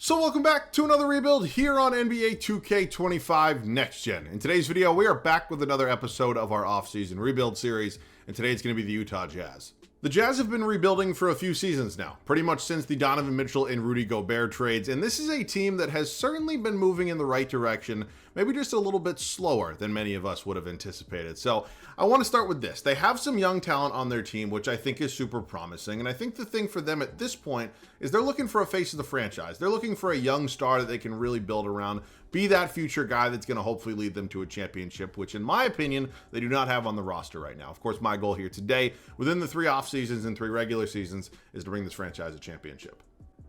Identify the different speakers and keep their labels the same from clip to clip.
Speaker 1: So welcome back to another rebuild here on NBA 2K25 Next Gen. In today's video, we are back with another episode of our offseason rebuild series, and today it's going to be the Utah Jazz. The Jazz have been rebuilding for a few seasons now, pretty much since the Donovan Mitchell and Rudy Gobert trades, and this is a team that has certainly been moving in the right direction, maybe just a little bit slower than many of us would have anticipated. So I want to start with this. They have some young talent on their team, which I think is super promising, and I think the thing for them at this point is they're looking for a face of the franchise. They're looking for a young star that they can really build around, be that future guy that's going to hopefully lead them to a championship, which in my opinion, they do not have on the roster right now. Of course, my goal here today, within the 3 off seasons and 3 regular seasons, is to bring this franchise a championship.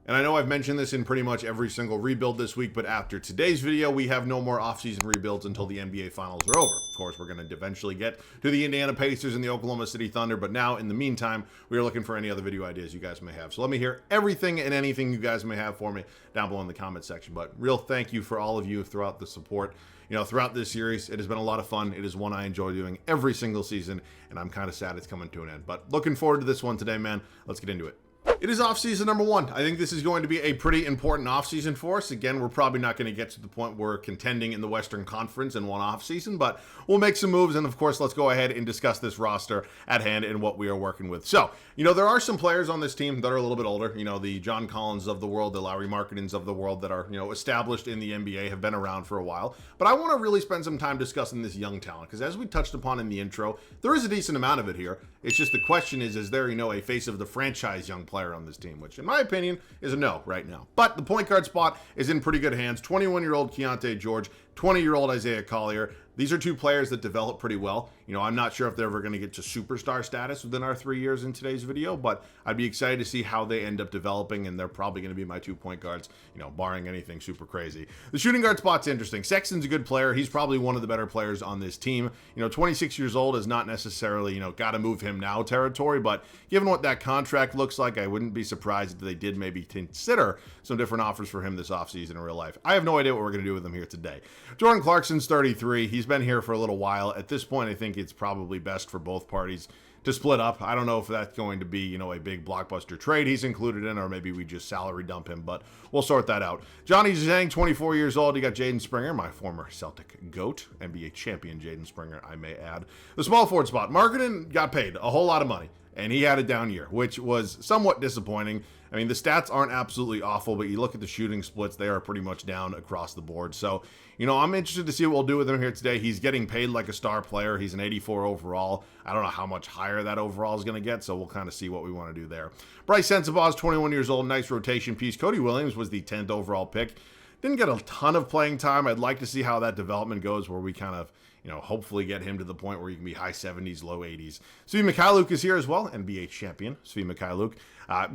Speaker 1: And I know I've mentioned this in pretty much every single rebuild this week, but after today's video, we have no more offseason rebuilds until the NBA Finals are over. Of course, we're going to eventually get to the Indiana Pacers and the Oklahoma City Thunder, but now, in the meantime, we are looking for any other video ideas you guys may have. So let me hear everything and anything you guys may have for me down below in the comment section. But real thank you for all of you throughout the support. You know, throughout this series, it has been a lot of fun. It is one I enjoy doing every single season, and I'm kind of sad it's coming to an end. But looking forward to this one today, man. Let's get into it. It is offseason number 1. I think this is going to be a pretty important offseason for us. Again, we're probably not going to get to the point where we're contending in the Western Conference in one offseason, but we'll make some moves. And of course, let's go ahead and discuss this roster at hand and what we are working with. So, you know, there are some players on this team that are a little bit older. You know, the John Collins of the world, the Lowry Markkanens of the world that are, you know, established in the NBA, have been around for a while. But I want to really spend some time discussing this young talent, because as we touched upon in the intro, there is a decent amount of it here. It's just the question is there, you know, a face of the franchise young player on this team, which in my opinion is a no right now. But the point guard spot is in pretty good hands. 21-year-old Keyonte George, 20-year-old Isaiah Collier. These are 2 players that develop pretty well. You know, I'm not sure if they're ever going to get to superstar status within our 3 years in today's video, but I'd be excited to see how they end up developing, and they're probably going to be my 2 point guards, you know, barring anything super crazy. The shooting guard spot's interesting. Sexton's a good player. He's probably one of the better players on this team. You know, 26 years old is not necessarily, you know, got to move him now territory, but given what that contract looks like, I wouldn't be surprised if they did maybe consider some different offers for him this offseason in real life. I have no idea what we're going to do with him here today. Jordan Clarkson's 33. He's been here for a little while. At this point, I think it's probably best for both parties to split up. I don't know if that's going to be, you know, a big blockbuster trade he's included in, or maybe we just salary dump him, but we'll sort that out. Johnny Zhang, 24 years old. You got Jaden Springer, my former Celtic GOAT, NBA champion Jaden Springer, I may add. The small forward spot, Markkanen got paid a whole lot of money, and he had a down year, which was somewhat disappointing. I mean, the stats aren't absolutely awful, but you look at the shooting splits, they are pretty much down across the board. So, you know, I'm interested to see what we'll do with him here today. He's getting paid like a star player. He's an 84 overall. I don't know how much higher that overall is going to get, so we'll kind of see what we want to do there. Bryce Sensabaugh is 21 years old, nice rotation piece. Cody Williams was the 10th overall pick. Didn't get a ton of playing time. I'd like to see how that development goes, where we kind of, you know, hopefully get him to the point where he can be high 70s, low 80s. Svi Mykhailiuk is here as well, NBA champion, Svi Mykhailiuk.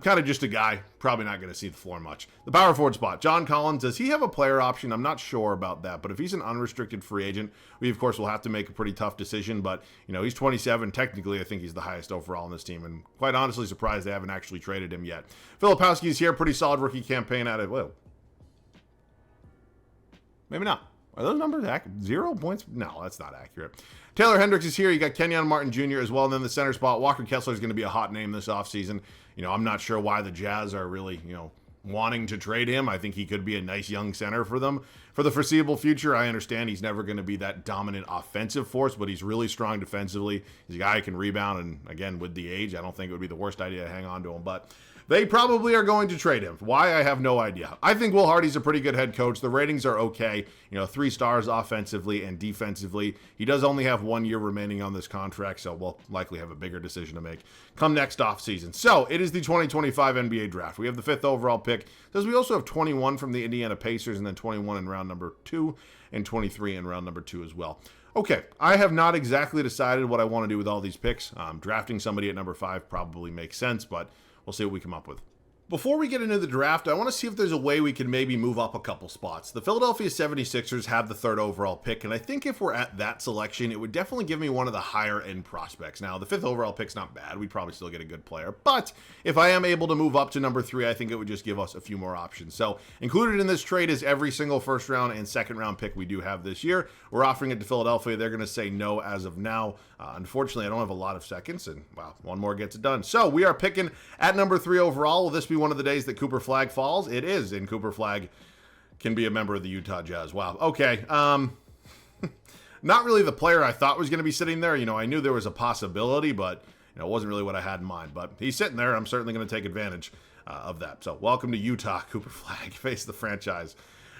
Speaker 1: Kind of just a guy, probably not going to see the floor much. The power forward spot, John Collins, does he have a player option? I'm not sure about that, but if he's an unrestricted free agent, we of course will have to make a pretty tough decision, but, you know, he's 27. Technically, I think he's the highest overall on this team, and quite honestly surprised they haven't actually traded him yet. Filipowski's here, pretty solid rookie campaign out of, well, maybe not. Are those numbers accurate? 0 points? No, that's not accurate. Taylor Hendricks is here. You got Kenyon Martin Jr. as well. And then the center spot, Walker Kessler is going to be a hot name this offseason. You know, I'm not sure why the Jazz are really, you know, wanting to trade him. I think he could be a nice young center for them for the foreseeable future. I understand he's never going to be that dominant offensive force, but he's really strong defensively. He's a guy who can rebound. And again, with the age, I don't think it would be the worst idea to hang on to him. But they probably are going to trade him. Why? I have no idea. I think Will Hardy's a pretty good head coach. The ratings are okay. You know, 3 stars offensively and defensively. He does only have 1 year remaining on this contract, so we'll likely have a bigger decision to make come next offseason. So it is the 2025 NBA draft. We have the 5th overall pick. Says we also have 21 from the Indiana Pacers, and then 21 in round number 2 and 23 in round number 2 as well. Okay, I have not exactly decided what I want to do with all these picks. Drafting somebody at number 5 probably makes sense, but we'll see what we come up with. Before we get into the draft, I want to see if there's a way we can maybe move up a couple spots. The Philadelphia 76ers have the 3rd overall pick, and I think if we're at that selection, it would definitely give me one of the higher end prospects. Now, the 5th overall pick's not bad. We'd probably still get a good player, but if I am able to move up to number 3, I think it would just give us a few more options. So included in this trade is every single 1st round and 2nd round pick we do have this year. We're offering it to Philadelphia. They're going to say no as of now. Unfortunately, I don't have a lot of seconds, and wow, one more gets it done. So we are picking at number 3 overall. Will this be be one of the days that Cooper Flagg falls? It is, and Cooper Flagg can be a member of the Utah Jazz. Wow. Okay. Not really the player I thought was going to be sitting there. I knew there was a possibility, but it wasn't really what I had in mind. But he's sitting there. I'm certainly going to take advantage of that. So welcome to Utah, Cooper Flagg. Face the franchise.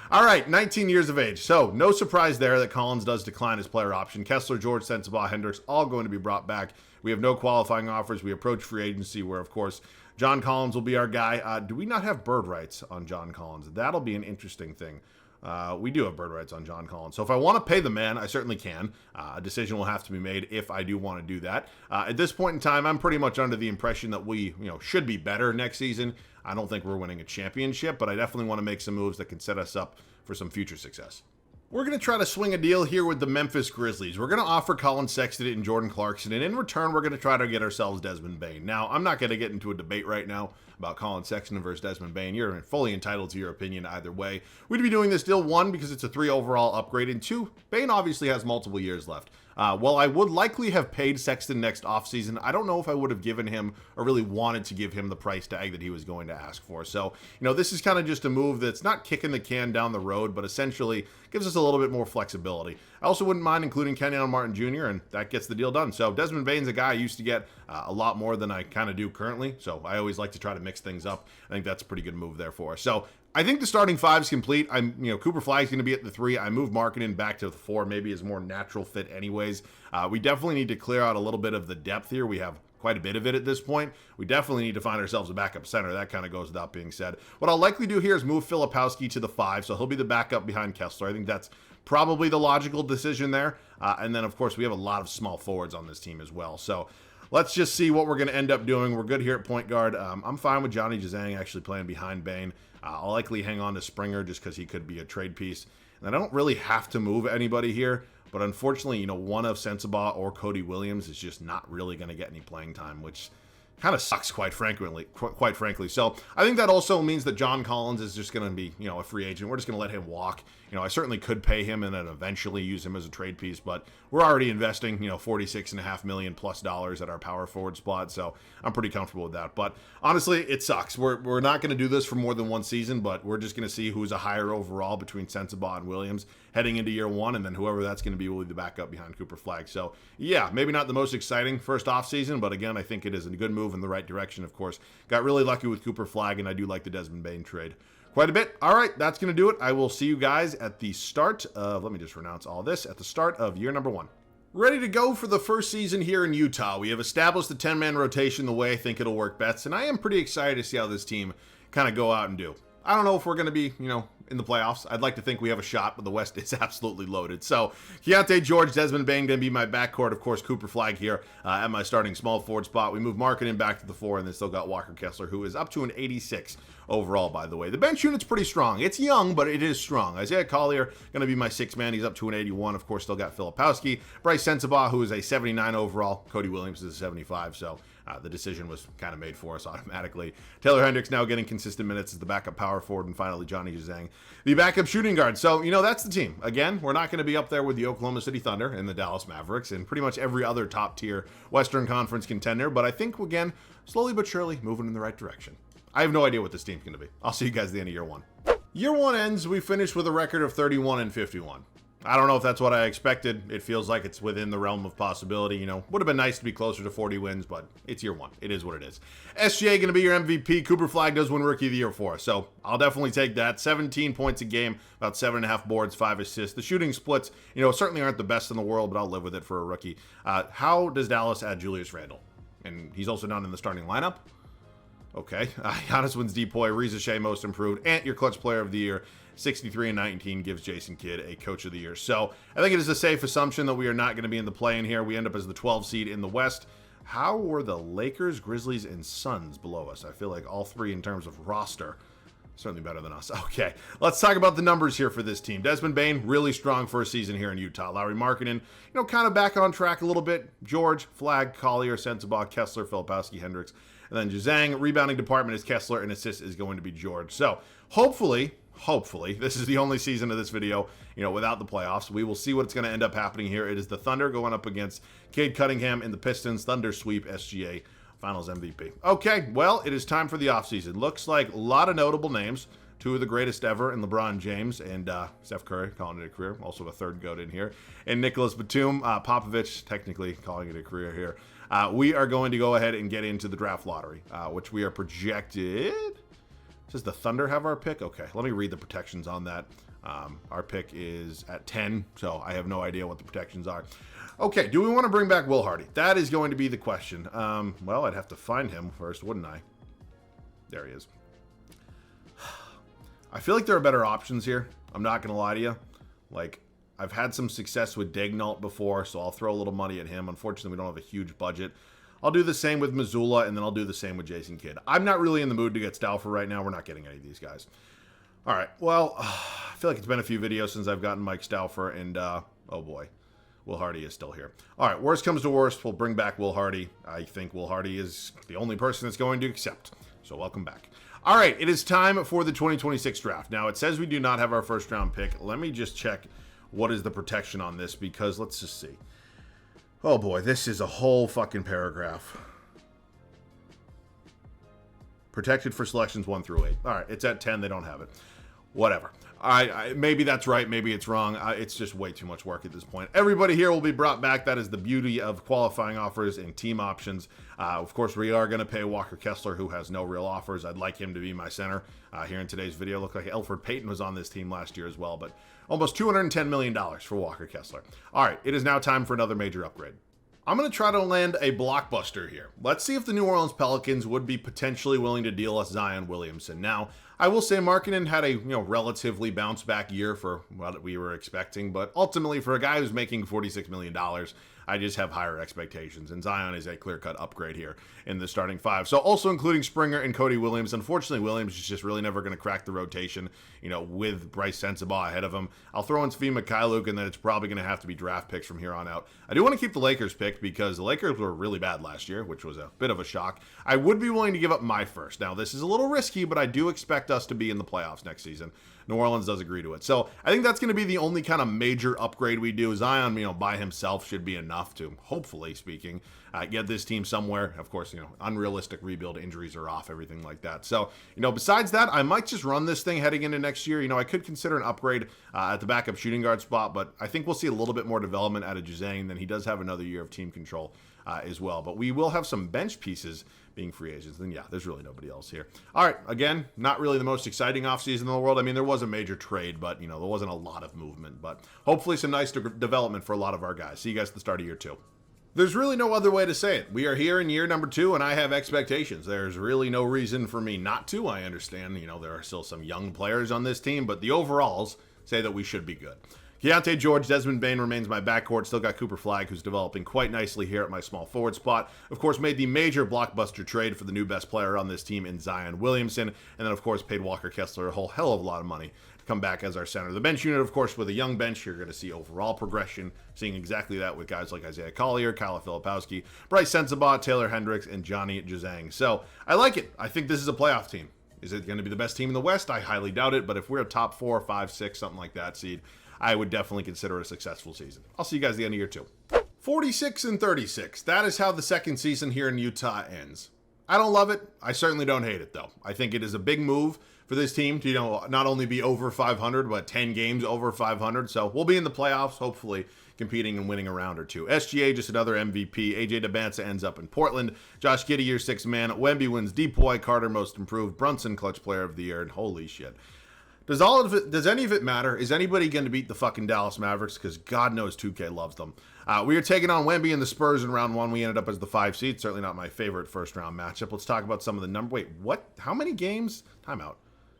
Speaker 1: All right, 19 years of age. So no surprise there that Collins does decline his player option. Kessler, George, Sensabaugh, Hendricks, all going to be brought back. We have no qualifying offers. We approach free agency where, of course, John Collins will be our guy. Do we not have bird rights on John Collins? That'll be an interesting thing. We do have bird rights on John Collins. So if I want to pay the man, I certainly can. A decision will have to be made if I do want to do that. At this point in time, I'm pretty much under the impression that we should be better next season. I don't think we're winning a championship, but I definitely want to make some moves that can set us up for some future success. We're going to try to swing a deal here with the Memphis Grizzlies. We're going to offer Colin Sexton and Jordan Clarkson, and in return, we're going to try to get ourselves Desmond Bane. Now, I'm not going to get into a debate right now about Colin Sexton versus Desmond Bane. You're fully entitled to your opinion either way. We'd be doing this deal, 1, because it's a 3 overall upgrade, and 2, Bane obviously has multiple years left. While I would likely have paid Sexton next offseason, I don't know if I would have given him or really wanted to give him the price tag that he was going to ask for. So, this is kind of just a move that's not kicking the can down the road, but essentially gives us a little bit more flexibility. I also wouldn't mind including Kenyon Martin Jr., and that gets the deal done. So Desmond Bane's a guy I used to get a lot more than I kind of do currently, so I always like to try to mix things up. I think that's a pretty good move there for us. So I think the starting 5 is complete. Cooper Flagg's going to be at the 3. I move Markkanen back to the 4, maybe as more natural fit anyways. We definitely need to clear out a little bit of the depth here. We have quite a bit of it at this point. We definitely need to find ourselves a backup center. That kind of goes without being said. What I'll likely do here is move Filipowski to the 5, so he'll be the backup behind Kessler. I think that's probably the logical decision there. And then, of course, we have a lot of small forwards on this team as well. So let's just see what we're going to end up doing. We're good here at point guard. I'm fine with Johnny Jazang actually playing behind Bane. I'll likely hang on to Springer just because he could be a trade piece. And I don't really have to move anybody here. But unfortunately, one of Sensabaugh or Cody Williams is just not really going to get any playing time, which kind of sucks, quite frankly. So I think that also means that John Collins is just going to be, a free agent. We're just going to let him walk. I certainly could pay him and then eventually use him as a trade piece, but we're already investing, $46.5 million plus at our power forward spot. So I'm pretty comfortable with that. But honestly, it sucks. We're not going to do this for more than one season, but we're just going to see who's a higher overall between Sensabaugh and Williams heading into year 1, and then whoever that's going to be will be the backup behind Cooper Flagg. So yeah, maybe not the most exciting first offseason, but again, I think it is a good move in the right direction, of course. Got really lucky with Cooper Flagg, and I do like the Desmond Bane trade quite a bit. All right, that's going to do it. I will see you guys at the start of, let me just renounce all this, at the start of year number 1. Ready to go for the first season here in Utah. We have established the 10-man rotation the way I think it'll work best, and I am pretty excited to see how this team kind of go out and do. I don't know if we're going to be, in the playoffs. I'd like to think we have a shot, but the West is absolutely loaded. So, Keontae George, Desmond Bane going to be my backcourt. Of course, Cooper Flagg here at my starting small forward spot. We move Markkanen back to the 4, and then still got Walker Kessler, who is up to an 86 overall, by the way. The bench unit's pretty strong. It's young, but it is strong. Isaiah Collier going to be my 6th man. He's up to an 81. Of course, still got Filipowski. Bryce Sensabaugh, who is a 79 overall. Cody Williams is a 75, so the decision was kind of made for us automatically. Taylor Hendricks now getting consistent minutes as the backup power forward, and finally Johnny Jazang, the backup shooting guard. So, that's the team. Again, we're not going to be up there with the Oklahoma City Thunder and the Dallas Mavericks and pretty much every other top-tier Western Conference contender, but I think, again, slowly but surely moving in the right direction. I have no idea what this team's going to be. I'll see you guys at the end of year 1. Year 1 ends, we finished with a record of 31-51. I don't know if that's what I expected. It feels like it's within the realm of possibility. Would have been nice to be closer to 40 wins, but it's year 1. It is what it is. SGA going to be your MVP. Cooper Flagg does win Rookie of the Year for us, so I'll definitely take that. 17 points a game, about 7.5 boards, 5 assists. The shooting splits, certainly aren't the best in the world, but I'll live with it for a rookie. How does Dallas add Julius Randle? And he's also not in the starting lineup? Okay. Giannis wins Depoy. Reza Shea most improved. Ant, your clutch player of the year. 63-19 gives Jason Kidd a coach of the year. So I think it is a safe assumption that we are not going to be in the play-in here. We end up as the 12 seed in the West. How were the Lakers, Grizzlies, and Suns below us? I feel like all 3 in terms of roster. Certainly better than us. Okay, let's talk about the numbers here for this team. Desmond Bane, really strong first season here in Utah. Lauri Markkanen, kind of back on track a little bit. George, Flagg, Collier, Sensabaugh, Kessler, Filipowski, Hendricks. And then Jazang, rebounding department is Kessler, and assist is going to be George. So hopefully, this is the only season of this video, without the playoffs. We will see what's going to end up happening here. It is the Thunder going up against Cade Cunningham and the Pistons. Thunder sweep SGA Finals MVP. Okay, well, it is time for the offseason. Looks like a lot of notable names. Two of the greatest ever in LeBron James and Steph Curry, calling it a career. Also a third GOAT in here. And Nicholas Batum, Popovich, technically calling it a career here. We are going to go ahead and get into the draft lottery, which we are projected. Does the Thunder have our pick? Okay, let me read the protections on that. Our pick is at 10, so I have no idea what the protections are. Okay, do we want to bring back Will Hardy? That is going to be the question. Well, I'd have to find him first, wouldn't I? There he is. I feel like there are better options here. I'm not going to lie to you. Like, I've had some success with Daignault before, so I'll throw a little money at him. Unfortunately, we don't have a huge budget. I'll do the same with Missoula, and then I'll do the same with Jason Kidd. I'm not really in the mood to get Stauffer right now. We're not getting any of these guys. All right, well, I feel like it's been a few videos since I've gotten Mike Stauffer, and oh boy, Will Hardy is still here. All right, worst comes to worst, we'll bring back Will Hardy. I think Will Hardy is the only person that's going to accept, so welcome back. All right, it is time for the 2026 draft. Now, it says we do not have our first round pick. Let me just check what is the protection on this, because let's just see. Oh boy, this is a whole fucking paragraph. Protected for selections 1 through 8. All right, it's at 10. They don't have it. Whatever. Maybe that's right. Maybe it's wrong. It's just way too much work at this point. Everybody here will be brought back. That is the beauty of qualifying offers and team options. Of course, we are going to pay Walker Kessler, who has no real offers. I'd like him to be my center here in today's video. Looked like Elfrid Payton was on this team last year as well, but almost $210 million for Walker Kessler. All right, it is now time for another major upgrade. I'm going to try to land a blockbuster here. Let's see if the New Orleans Pelicans would be potentially willing to deal us Zion Williamson. Now, I will say Markkanen had a relatively bounce back year for what we were expecting, but ultimately for a guy who's making $46 million, I just have higher expectations, and Zion is a clear-cut upgrade here in the starting five. So also including Springer and Cody Williams. Unfortunately, Williams is just really never going to crack the rotation, with Bryce Sensabaugh ahead of him. I'll throw in Svi Mikhailuk, and then it's probably going to have to be draft picks from here on out. I do want to keep the Lakers picked because the Lakers were really bad last year, which was a bit of a shock. I would be willing to give up my first. Now, this is a little risky, but I do expect us to be in the playoffs next season. New Orleans does agree to it. So I think that's going to be the only kind of major upgrade we do. Zion, by himself should be enough to, hopefully speaking, get this team somewhere. Of course, unrealistic rebuild, injuries are off, everything like that. So, besides that, I might just run this thing heading into next year. I could consider an upgrade at the backup shooting guard spot, but I think we'll see a little bit more development out of Juzang. Then he does have another year of team control as well. But we will have some bench pieces being free agents. Then, yeah, there's really nobody else here. All right, again, not really the most exciting offseason in the world. I mean, there was a major trade, but, there wasn't a lot of movement. But hopefully some nice development for a lot of our guys. See you guys at the start of year 2. There's really no other way to say it. We are here in year number 2, and I have expectations. There's really no reason for me not to. I understand, there are still some young players on this team, but the overalls say that we should be good. Keontae George, Desmond Bane remains my backcourt. Still got Cooper Flagg, who's developing quite nicely here at my small forward spot. Of course, made the major blockbuster trade for the new best player on this team in Zion Williamson. And then, of course, paid Walker Kessler a whole hell of a lot of money to come back as our center. The bench unit, of course, with a young bench, you're going to see overall progression. Seeing exactly that with guys like Isaiah Collier, Kyle Filipowski, Bryce Sensabaugh, Taylor Hendricks, and Johnny Juzang. So, I like it. I think this is a playoff team. Is it going to be the best team in the West? I highly doubt it. But if we're a top 4, 5, 6, something like that seed, I would definitely consider it a successful season. I'll see you guys at the end of year 2. 46-36. That is how the second season here in Utah ends. I don't love it. I certainly don't hate it, though. I think it is a big move for this team to, not only be over 500, but 10 games over 500. So we'll be in the playoffs, hopefully competing and winning a round or two. SGA, just another MVP. AJ Debance ends up in Portland. Josh Giddey, year 6 man. Wemby wins DPOY. Carter, most improved. Brunson, clutch player of the year. And holy shit. Does any of it matter? Is anybody going to beat the fucking Dallas Mavericks? Because God knows 2K loves them. We are taking on Wemby and the Spurs in round 1. We ended up as the 5 seed. Certainly not my favorite first round matchup. Let's talk about some of the numbers. Wait, what? How many games? Timeout.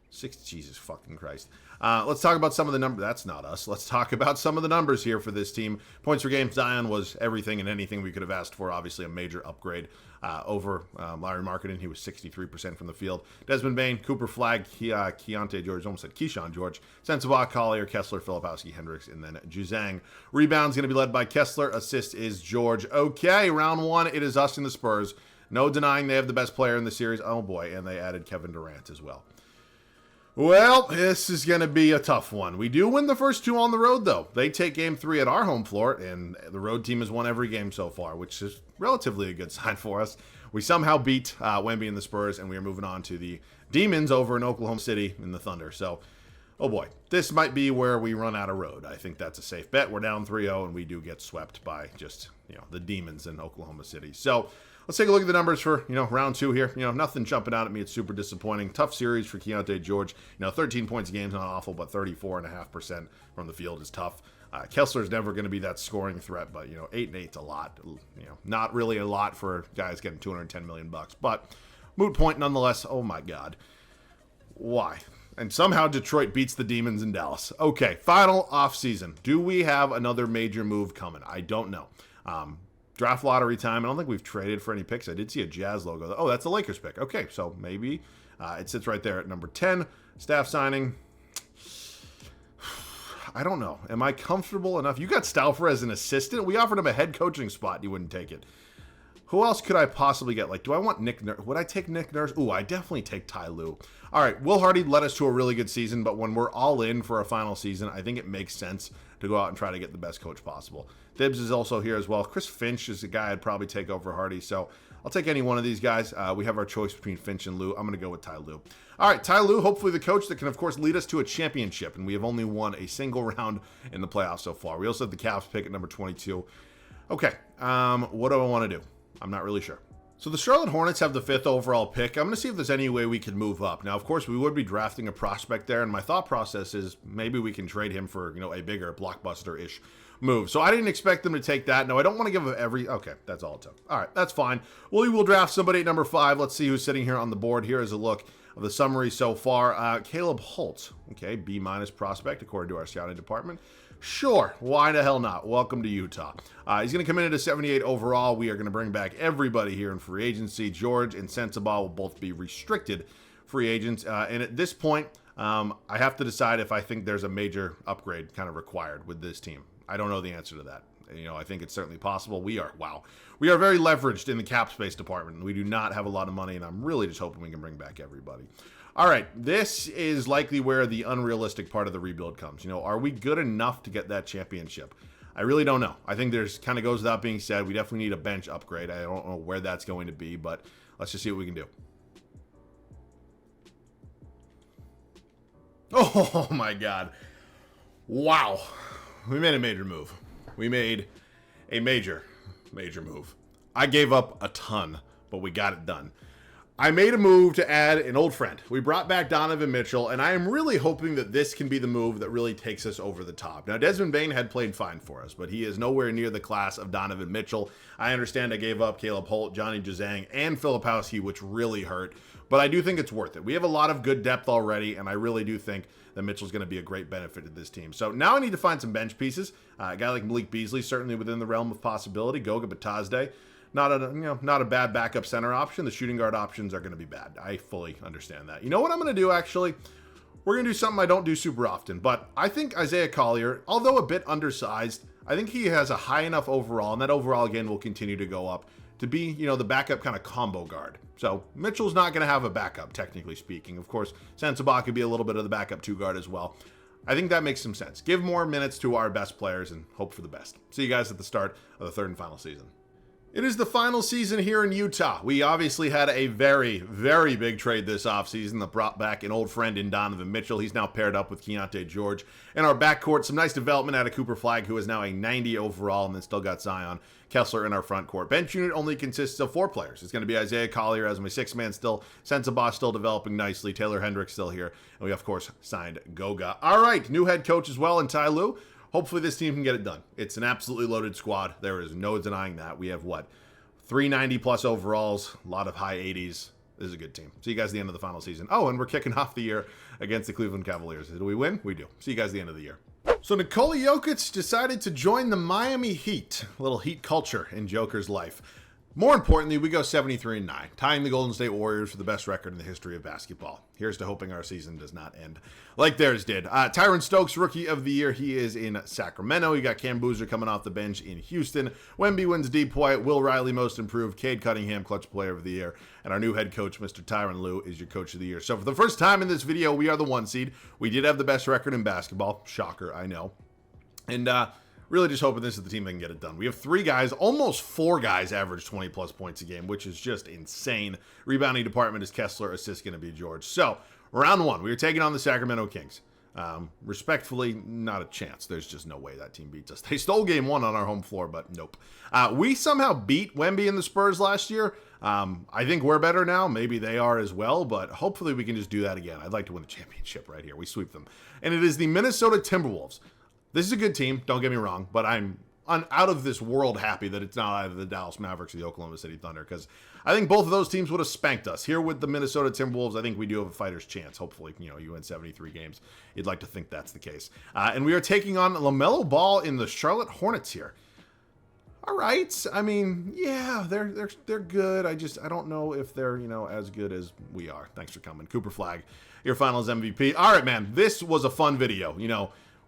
Speaker 1: 6. Jesus fucking Christ. Let's talk about some of the numbers. That's not us. Let's talk about some of the numbers here for this team. Points per game. Zion was everything and anything we could have asked for. Obviously a major upgrade over Larry Markkanen. He was 63% from the field. Desmond Bane, Cooper Flagg, Keontae George, almost said Keyshawn George, Sensabaugh, Collier, Kessler, Filipowski, Hendricks, and then Juzang. Rebounds going to be led by Kessler. Assist is George. Okay, round 1, it is us and the Spurs. No denying they have the best player in the series. Oh boy, and they added Kevin Durant as well. Well, this is going to be a tough one. We do win the first 2 on the road, though. They take game 3 at our home floor, and the road team has won every game so far, which is relatively a good sign for us. We somehow beat Wemby and the Spurs, and we are moving on to the Demons over in Oklahoma City in the Thunder. So, oh boy, this might be where we run out of road. I think that's a safe bet. We're down 3-0, and we do get swept by just, the Demons in Oklahoma City. So, let's take a look at the numbers for, round 2 here. Nothing jumping out at me. It's super disappointing. Tough series for Keontae George. 13 points a game is not awful, but 34.5% from the field is tough. Kessler's never going to be that scoring threat, but, 8 and 8's a lot. Not really a lot for guys getting $210 million. But moot point nonetheless. Oh, my God. Why? And somehow Detroit beats the Demons in Dallas. Okay, final offseason. Do we have another major move coming? I don't know. Draft lottery time. I don't think we've traded for any picks. I did see a Jazz logo. Oh, that's a Lakers pick. Okay, so maybe it sits right there at number 10. Staff signing. I don't know. Am I comfortable enough? You got Stauffer as an assistant. We offered him a head coaching spot. You wouldn't take it. Who else could I possibly get? Like, do I want Nick Nurse? Would I take Nick Nurse? Ooh, I definitely take Ty Lue. All right, Will Hardy led us to a really good season, but when we're all in for a final season, I think it makes sense to go out and try to get the best coach possible. Thibs is also here as well. Chris Finch is the guy I'd probably take over Hardy, so I'll take any one of these guys. We have our choice between Finch and Lue. I'm going to go with Ty Lue. All right, Ty Lue, hopefully the coach that can, of course, lead us to a championship, and we have only won a single round in the playoffs so far. We also have the Cavs pick at number 22. Okay, what do I want to do? I'm not really sure. So the Charlotte Hornets have the 5th overall pick. I'm going to see if there's any way we can move up. Now, of course, we would be drafting a prospect there, and my thought process is maybe we can trade him for, a bigger blockbuster-ish move. So I didn't expect them to take that. No, I don't want to give them every... Okay, that's all it took. All right, that's fine. We will draft somebody at number 5. Let's see who's sitting here on the board. Here is a look of the summary so far. Caleb Holt, okay, B- prospect according to our scouting department. Sure, why the hell not? Welcome to Utah. He's going to come in at a 78 overall. We are going to bring back everybody here in free agency. George and Sensabaugh will both be restricted free agents. And at this point, I have to decide if I think there's a major upgrade kind of required with this team. I don't know the answer to that. I think it's certainly possible. We are very leveraged in the cap space department. We do not have a lot of money, and I'm really just hoping we can bring back everybody. All right, this is likely where the unrealistic part of the rebuild comes. Are we good enough to get that championship? I really don't know. I think there's kind of goes without being said. We definitely need a bench upgrade. I don't know where that's going to be, but let's just see what we can do. Oh my God. Wow. We made a major move. We made a major move. I gave up a ton, but we got it done. I made a move to add an old friend. We brought back Donovan Mitchell, and I am really hoping that this can be the move that really takes us over the top. Now, Desmond Bane had played fine for us, but he is nowhere near the class of Donovan Mitchell. I understand I gave up Caleb Holt, Johnny Juzang, and Filipowski, which really hurt, but I do think it's worth it. We have a lot of good depth already, and I really do think that Mitchell's going to be a great benefit to this team. So now I need to find some bench pieces. A guy like Malik Beasley, certainly within the realm of possibility. Goga Batazde. Not a bad backup center option. The shooting guard options are going to be bad. I fully understand that. You know what I'm going to do, actually? We're going to do something I don't do super often, but I think Isaiah Collier, although a bit undersized, I think he has a high enough overall, and that overall, again, will continue to go up to be, the backup kind of combo guard. So Mitchell's not going to have a backup, technically speaking. Of course, Sensabaugh could be a little bit of the backup 2 guard as well. I think that makes some sense. Give more minutes to our best players and hope for the best. See you guys at the start of the 3rd and final season. It is the final season here in Utah. We obviously had a very, very big trade this offseason that brought back an old friend in Donovan Mitchell. He's now paired up with Keontae George. In our backcourt, some nice development out of Cooper Flagg, who is now a 90 overall, and then still got Zion Kessler in our front court. Bench unit only consists of 4 players. It's going to be Isaiah Collier as my 6th man still. Sensabaugh still developing nicely. Taylor Hendricks still here. And we, of course, signed Goga. All right, new head coach as well in Ty Lue. Hopefully this team can get it done. It's an absolutely loaded squad. There is no denying that. We have, 390 plus overalls, a lot of high 80s. This is a good team. See you guys at the end of the final season. Oh, and we're kicking off the year against the Cleveland Cavaliers. Do we win? We do. See you guys at the end of the year. So Nikola Jokic decided to join the Miami Heat. A little Heat culture in Joker's life. More importantly, we go 73-9, tying the Golden State Warriors for the best record in the history of basketball. Here's to hoping our season does not end like theirs did. Tyron Stokes, Rookie of the Year. He is in Sacramento. You got Cam Boozer coming off the bench in Houston. Wemby wins Deep White. Will Riley, Most Improved. Cade Cunningham, Clutch Player of the Year. And our new head coach, Mr. Tyronn Lue, is your Coach of the Year. So for the first time in this video, we are the 1 seed. We did have the best record in basketball. Shocker, I know. And really just hoping this is the team that can get it done. We have 3 guys, almost 4 guys average 20-plus points a game, which is just insane. Rebounding department is Kessler, assist going to be George. So, round 1, we are taking on the Sacramento Kings. Respectfully, not a chance. There's just no way that team beats us. They stole game 1 on our home floor, but nope. We somehow beat Wemby and the Spurs last year. I think we're better now. Maybe they are as well, but hopefully we can just do that again. I'd like to win the championship right here. We sweep them. And it is the Minnesota Timberwolves. This is a good team, don't get me wrong, but I'm out of this world happy that it's not either the Dallas Mavericks or the Oklahoma City Thunder, because I think both of those teams would have spanked us. Here with the Minnesota Timberwolves, I think we do have a fighter's chance. Hopefully, you win 73 games. You'd like to think that's the case. And we are taking on LaMelo Ball in the Charlotte Hornets here. All right. I mean, yeah, they're good. I don't know if they're, as good as we are. Thanks for coming. Cooper Flag, your finals MVP. All right, man. This was a fun video.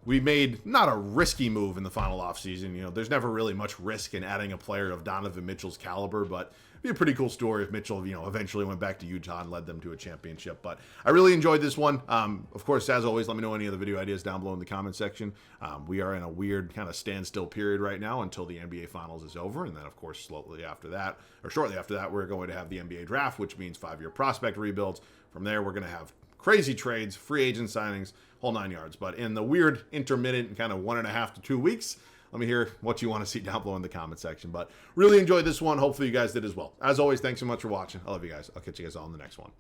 Speaker 1: We made not a risky move in the final offseason. There's never really much risk in adding a player of Donovan Mitchell's caliber, but it'd be a pretty cool story if Mitchell, eventually went back to Utah and led them to a championship. But I really enjoyed this one. Of course, as always, let me know any other video ideas down below in the comment section. We are in a weird kind of standstill period right now until the NBA Finals is over. And then, of course, shortly after that, we're going to have the NBA Draft, which means 5-year prospect rebuilds. From there, we're going to have crazy trades, free agent signings, whole 9 yards. But in the weird intermittent kind of 1.5 to 2 weeks, let me hear what you want to see down below in the comment section. But really enjoyed this one. Hopefully you guys did as well. As always, thanks so much for watching. I love you guys. I'll catch you guys all in the next one.